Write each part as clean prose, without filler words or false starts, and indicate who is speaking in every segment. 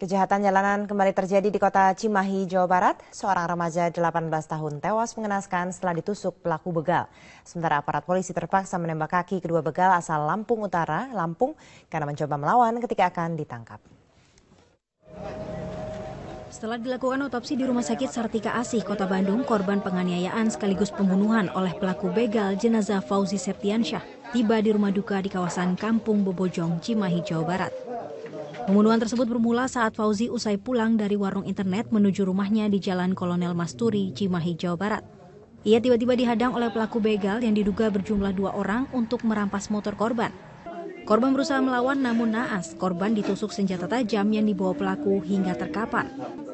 Speaker 1: Kejahatan jalanan kembali terjadi di kota Cimahi, Jawa Barat. Seorang remaja 18 tahun tewas mengenaskan setelah ditusuk pelaku begal. Sementara aparat polisi terpaksa menembak kaki kedua begal asal Lampung Utara, Lampung, karena mencoba melawan ketika akan ditangkap.
Speaker 2: Setelah dilakukan otopsi di Rumah Sakit Sartika Asih, Kota Bandung, korban penganiayaan sekaligus pembunuhan oleh pelaku begal jenazah Fauzi Septiansyah tiba di rumah duka di kawasan Kampung Bobojong, Cimahi, Jawa Barat. Pembunuhan tersebut bermula saat Fauzi usai pulang dari warung internet menuju rumahnya di Jalan Kolonel Masturi, Cimahi, Jawa Barat. Ia tiba-tiba dihadang oleh pelaku begal yang diduga berjumlah 2 orang untuk merampas motor korban. Korban berusaha melawan namun naas, korban ditusuk senjata tajam yang dibawa pelaku hingga terkapar.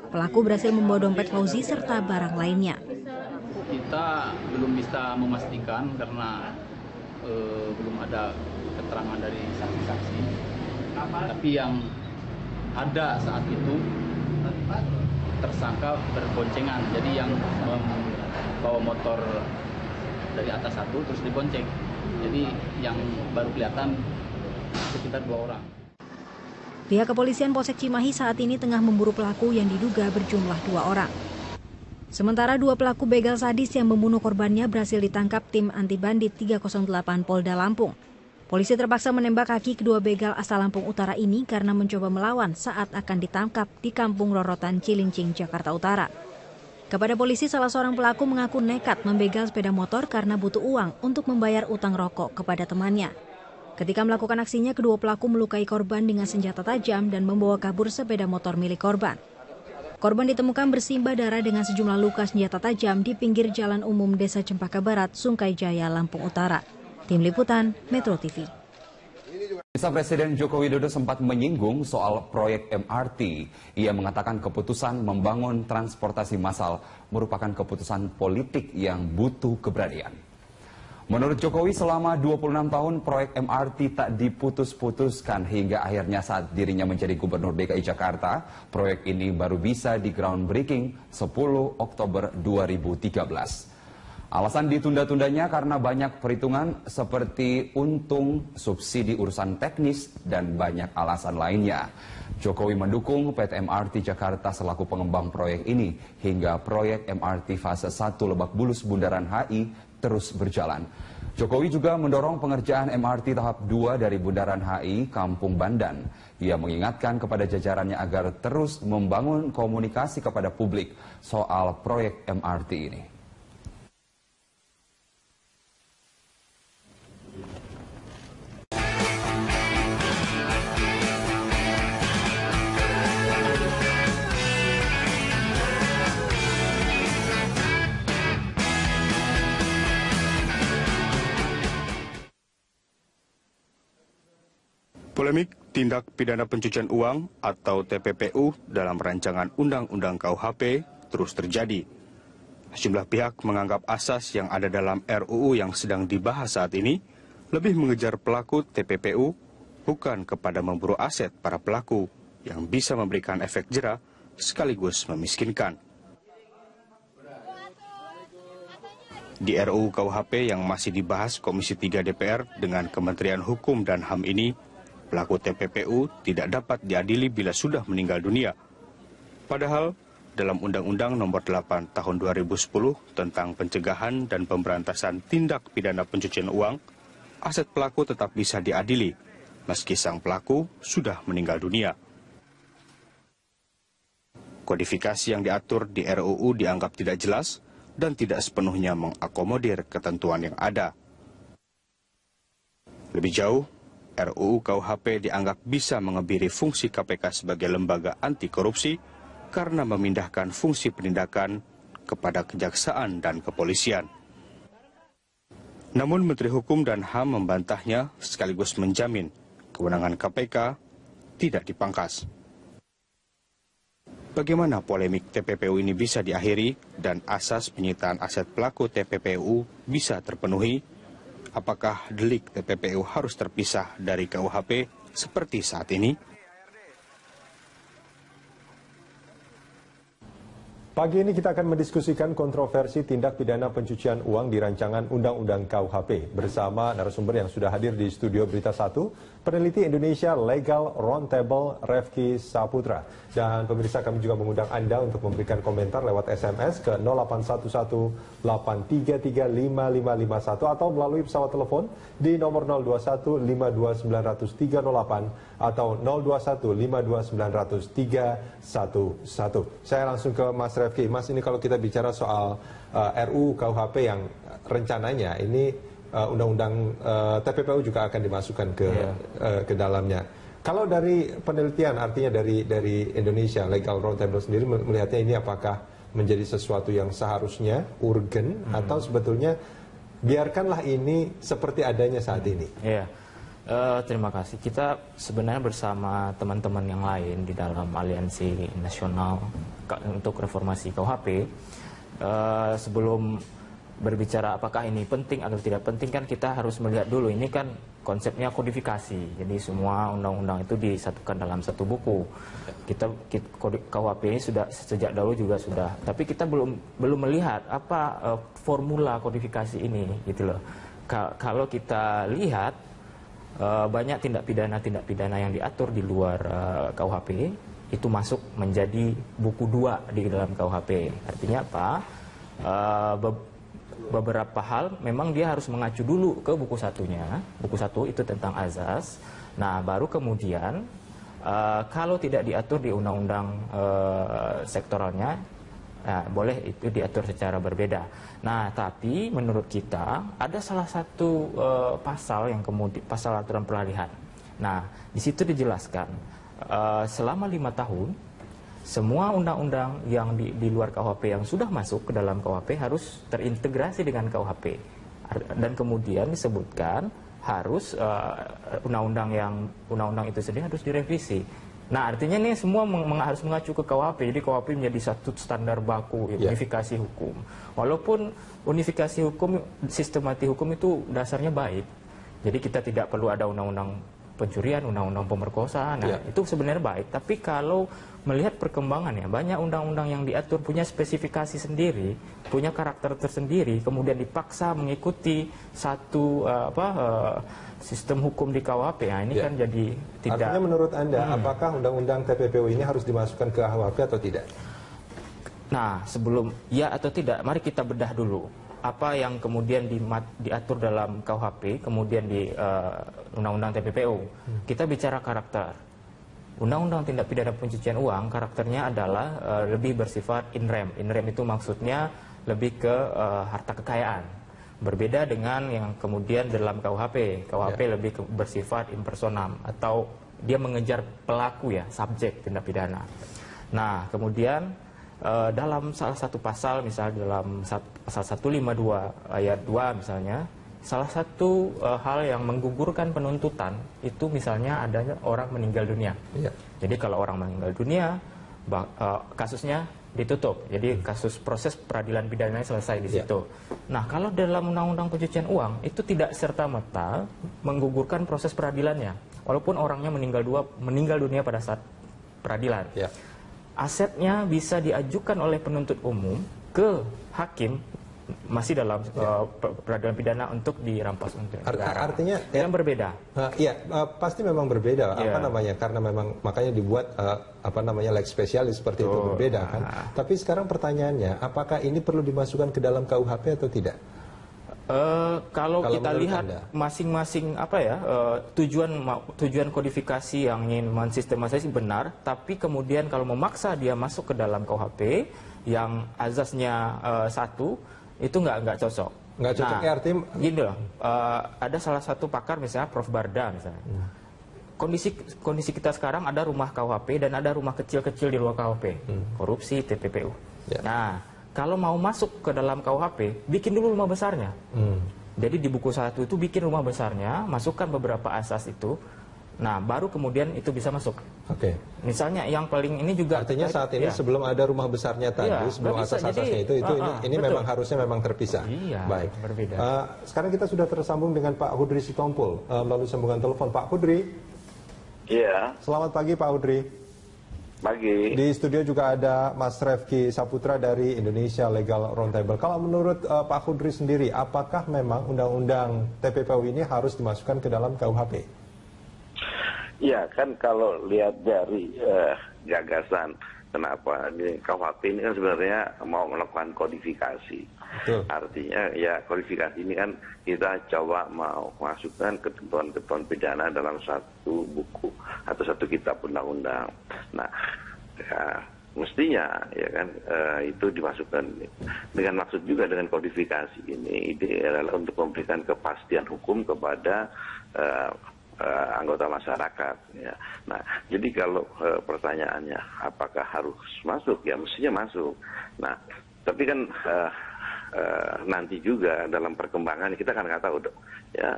Speaker 2: Pelaku berhasil membawa dompet Fauzi serta barang lainnya.
Speaker 3: Kita belum bisa memastikan karena belum ada keterangan dari saksi-saksi. Tapi yang ada saat itu tersangka berboncengan. Jadi yang membawa motor dari atas satu terus dibonceng. Jadi yang baru kelihatan sekitar 2 orang.
Speaker 2: Pihak kepolisian Polsek Cimahi saat ini tengah memburu pelaku yang diduga berjumlah 2 orang. Sementara 2 pelaku begal sadis yang membunuh korbannya berhasil ditangkap tim anti bandit 308 Polda Lampung. Polisi terpaksa menembak kaki kedua begal asal Lampung Utara ini karena mencoba melawan saat akan ditangkap di Kampung Rorotan, Cilincing, Jakarta Utara. Kepada polisi, salah seorang pelaku mengaku nekat membegal sepeda motor karena butuh uang untuk membayar utang rokok kepada temannya. Ketika melakukan aksinya, kedua pelaku melukai korban dengan senjata tajam dan membawa kabur sepeda motor milik korban. Korban ditemukan bersimbah darah dengan sejumlah luka senjata tajam di pinggir Jalan Umum Desa Cempaka Barat, Sungkai Jaya, Lampung Utara. Tim Liputan, Metro TV.
Speaker 4: Presiden Joko Widodo sempat menyinggung soal proyek MRT. Ia mengatakan keputusan membangun transportasi massal merupakan keputusan politik yang butuh keberanian. Menurut Jokowi, selama 26 tahun proyek MRT tak diputus-putuskan hingga akhirnya saat dirinya menjadi Gubernur DKI Jakarta, proyek ini baru bisa di groundbreaking 10 Oktober 2013. Alasan ditunda-tundanya karena banyak perhitungan seperti untung, subsidi urusan teknis, dan banyak alasan lainnya. Jokowi mendukung PT MRT Jakarta selaku pengembang proyek ini hingga proyek MRT fase 1 Lebak Bulus Bundaran HI terus berjalan. Jokowi juga mendorong pengerjaan MRT tahap 2 dari Bundaran HI Kampung Bandan. Ia mengingatkan kepada jajarannya agar terus membangun komunikasi kepada publik soal proyek MRT ini.
Speaker 5: Polemik tindak pidana pencucian uang atau TPPU dalam rancangan Undang-Undang KUHP terus terjadi. Sejumlah pihak menganggap asas yang ada dalam RUU yang sedang dibahas saat ini lebih mengejar pelaku TPPU bukan kepada memburu aset para pelaku yang bisa memberikan efek jera sekaligus memiskinkan. Di RUU KUHP yang masih dibahas Komisi 3 DPR dengan Kementerian Hukum dan HAM ini, pelaku TPPU tidak dapat diadili bila sudah meninggal dunia. Padahal, dalam Undang-Undang Nomor 8 Tahun 2010 tentang pencegahan dan pemberantasan tindak pidana pencucian uang, aset pelaku tetap bisa diadili, meski sang pelaku sudah meninggal dunia. Kodifikasi yang diatur di RUU dianggap tidak jelas dan tidak sepenuhnya mengakomodir ketentuan yang ada. Lebih jauh, RUU KUHP dianggap bisa mengebiri fungsi KPK sebagai lembaga anti korupsi karena memindahkan fungsi penindakan kepada kejaksaan dan kepolisian. Namun Menteri Hukum dan HAM membantahnya sekaligus menjamin kewenangan KPK tidak dipangkas. Bagaimana polemik TPPU ini bisa diakhiri dan asas penyitaan aset pelaku TPPU bisa terpenuhi? Apakah delik TPPU harus terpisah dari KUHP seperti saat ini?
Speaker 6: Pagi ini kita akan mendiskusikan kontroversi tindak pidana pencucian uang di rancangan Undang-Undang KUHP bersama narasumber yang sudah hadir di studio Berita 1, peneliti Indonesia Legal Roundtable Refki Saputra. Dan pemirsa, kami juga mengundang Anda untuk memberikan komentar lewat SMS ke 0811-833-5551 atau melalui pesawat telepon di nomor 021-52900-308 atau 021-52900-311. Saya langsung ke Mas Refki. Mas, ini kalau kita bicara soal RUU KUHP yang rencananya ini undang-undang TPPU juga akan dimasukkan ke dalamnya. Kalau dari penelitian, artinya dari Indonesia Legal Roundtable sendiri melihatnya ini apakah menjadi sesuatu yang seharusnya urgen atau sebetulnya biarkanlah ini seperti adanya saat ini?
Speaker 7: Iya. Terima kasih. Kita sebenarnya bersama teman-teman yang lain di dalam Aliansi Nasional untuk Reformasi KUHP, sebelum berbicara apakah ini penting atau tidak penting, kan kita harus melihat dulu, ini kan konsepnya kodifikasi. Jadi semua undang-undang itu disatukan dalam satu buku. KUHP ini sudah sejak dahulu juga sudah, tapi kita belum melihat apa formula kodifikasi ini, gitu loh. Kalau kita lihat banyak tindak pidana yang diatur di luar KUHP itu masuk menjadi buku 2 di dalam KUHP. Artinya apa? Beberapa hal memang dia harus mengacu dulu ke buku satunya. Buku 1 itu tentang azas. Nah, baru kemudian kalau tidak diatur di undang-undang sektoralnya, boleh itu diatur secara berbeda. Nah, tapi menurut kita ada salah satu pasal yang kemudian pasal aturan peralihan. Nah, di situ dijelaskan selama 5 tahun semua undang-undang yang di luar KUHP yang sudah masuk ke dalam KUHP harus terintegrasi dengan KUHP. Dan kemudian disebutkan harus undang-undang itu sendiri harus direvisi. Nah, artinya ini semua harus mengacu ke KUHP. Jadi KUHP menjadi satu standar baku unifikasi hukum. Walaupun unifikasi hukum, sistematik hukum itu dasarnya baik. Jadi kita tidak perlu ada undang-undang pencurian, undang-undang pemerkosaan. Nah, itu sebenarnya baik. Tapi kalau melihat perkembangannya, banyak undang-undang yang diatur punya spesifikasi sendiri, punya karakter tersendiri, kemudian dipaksa mengikuti satu sistem hukum di KUHP. Nah, ini kan jadi tidak.
Speaker 6: Artinya menurut Anda, apakah undang-undang TPPU ini harus dimasukkan ke KUHP atau tidak?
Speaker 7: Nah, sebelum ya atau tidak, mari kita bedah dulu. Apa yang kemudian diatur dalam KUHP, kemudian di Undang-Undang TPPU. Kita bicara karakter. Undang-Undang Tindak Pidana Pencucian Uang, karakternya adalah lebih bersifat in rem. In rem itu maksudnya lebih ke harta kekayaan. Berbeda dengan yang kemudian dalam KUHP. KUHP lebih bersifat in personam, atau dia mengejar pelaku, ya, subjek tindak pidana. Nah, kemudian dalam salah satu pasal, misalnya dalam pasal 152 ayat 2 misalnya, salah satu hal yang menggugurkan penuntutan itu misalnya adanya orang meninggal dunia. Jadi kalau orang meninggal dunia, kasusnya ditutup. Jadi kasus proses peradilan pidananya selesai di situ. Nah, kalau dalam Undang-Undang Pencucian Uang itu tidak serta-merta menggugurkan proses peradilannya, walaupun orangnya meninggal dunia pada saat peradilan. Asetnya bisa diajukan oleh penuntut umum ke hakim masih dalam peradilan pidana untuk dirampas untuk negara.
Speaker 6: Artinya
Speaker 7: yang berbeda.
Speaker 6: Pasti memang berbeda. Karena memang makanya dibuat lex spesialis seperti itu, berbeda kan. Tapi sekarang pertanyaannya, apakah ini perlu dimasukkan ke dalam KUHP atau tidak?
Speaker 7: Kalau kita lihat masing-masing tujuan kodifikasi yang ingin mensistematisasi benar, tapi kemudian kalau memaksa dia masuk ke dalam KUHP yang azasnya satu, itu nggak cocok.
Speaker 6: Nggak cocok, artinya
Speaker 7: gini loh, ada salah satu pakar misalnya Prof. Barda misalnya. Kondisi kita sekarang ada rumah KUHP dan ada rumah kecil-kecil di luar KUHP, korupsi, TPPU. Nah, kalau mau masuk ke dalam KUHP, bikin dulu rumah besarnya. Jadi di buku 1 itu bikin rumah besarnya, masukkan beberapa asas itu. Nah, baru kemudian itu bisa masuk. Misalnya yang paling ini juga.
Speaker 6: Artinya saat ini sebelum ada rumah besarnya tadi, sebelum asas-asasnya ini memang harusnya memang terpisah. Baik.
Speaker 7: Berbeda.
Speaker 6: Sekarang kita sudah tersambung dengan Pak Hudri Sitompul melalui sambungan telepon. Pak Hudri.
Speaker 8: Iya.
Speaker 6: Selamat pagi Pak Hudri.
Speaker 8: Pagi.
Speaker 6: Di studio juga ada Mas Refki Saputra dari Indonesia Legal Roundtable. Kalau menurut Pak Kudri sendiri, apakah memang undang-undang TPPU ini harus dimasukkan ke dalam KUHP?
Speaker 8: Ya kan kalau lihat dari gagasan kenapa ini KUHP ini kan sebenarnya mau melakukan kodifikasi. Betul. Artinya ya kodifikasi ini kan kita coba mau masukkan ketentuan-ketentuan pidana dalam satu buku atau satu kitab undang-undang. Nah, ya, mestinya ya kan itu dimasukkan dengan maksud juga dengan kodifikasi ini adalah untuk memberikan kepastian hukum kepada anggota masyarakat. Ya. Nah, jadi kalau pertanyaannya apakah harus masuk? Ya mestinya masuk. Nah, tapi kan nanti juga dalam perkembangan kita kan nggak tahu ya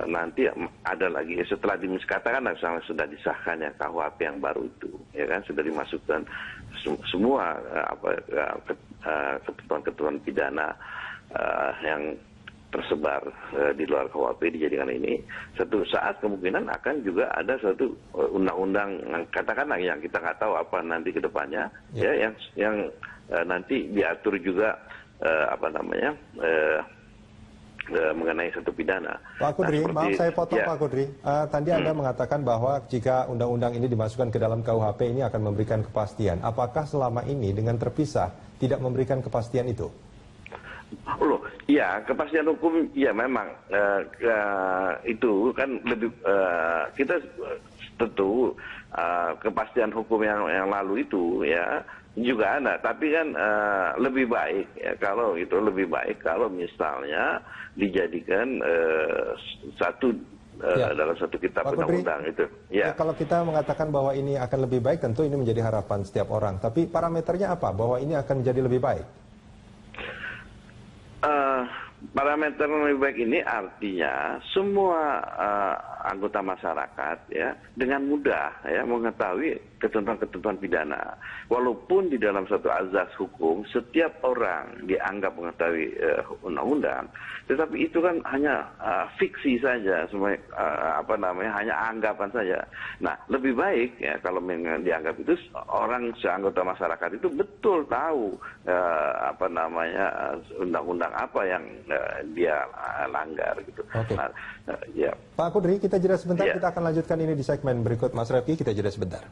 Speaker 8: nanti ada lagi setelah katakan sudah disahkannya KUHP yang baru itu ya kan sudah dimasukkan semua ketentuan-ketentuan pidana yang tersebar di luar KUHP dijadikan ini, satu saat kemungkinan akan juga ada suatu undang-undang katakanlah yang kita nggak tahu apa nanti ke depannya ya yang nanti diatur juga mengenai satu pidana.
Speaker 6: Pak Kudri, maaf saya potong Pak Kudri. Tadi Anda mengatakan bahwa jika undang-undang ini dimasukkan ke dalam KUHP ini akan memberikan kepastian. Apakah selama ini dengan terpisah tidak memberikan kepastian itu?
Speaker 8: Loh, ya kepastian hukum ya memang itu kan lebih kita tentu kepastian hukum yang lalu itu ya juga ada, tapi kan lebih baik ya kalau itu lebih baik kalau misalnya dijadikan satu dalam satu kitab undang-undang itu. Ya.
Speaker 6: Kalau kita mengatakan bahwa ini akan lebih baik, tentu ini menjadi harapan setiap orang. Tapi parameternya apa? Bahwa ini akan menjadi lebih baik?
Speaker 8: Parameter yang lebih baik ini artinya semua anggota masyarakat ya dengan mudah ya mengetahui ketentuan-ketentuan pidana. Walaupun di dalam satu azas hukum setiap orang dianggap mengetahui undang-undang, tetapi itu kan hanya fiksi saja, semua hanya anggapan saja. Nah, lebih baik ya kalau dianggap itu orang seanggota masyarakat itu betul tahu undang-undang apa yang dia langgar gitu.
Speaker 6: Oke.
Speaker 8: Nah, ya.
Speaker 6: Pak Kudri, kita jeda sebentar, kita akan lanjutkan ini di segmen berikut. Mas Refki, kita jeda sebentar.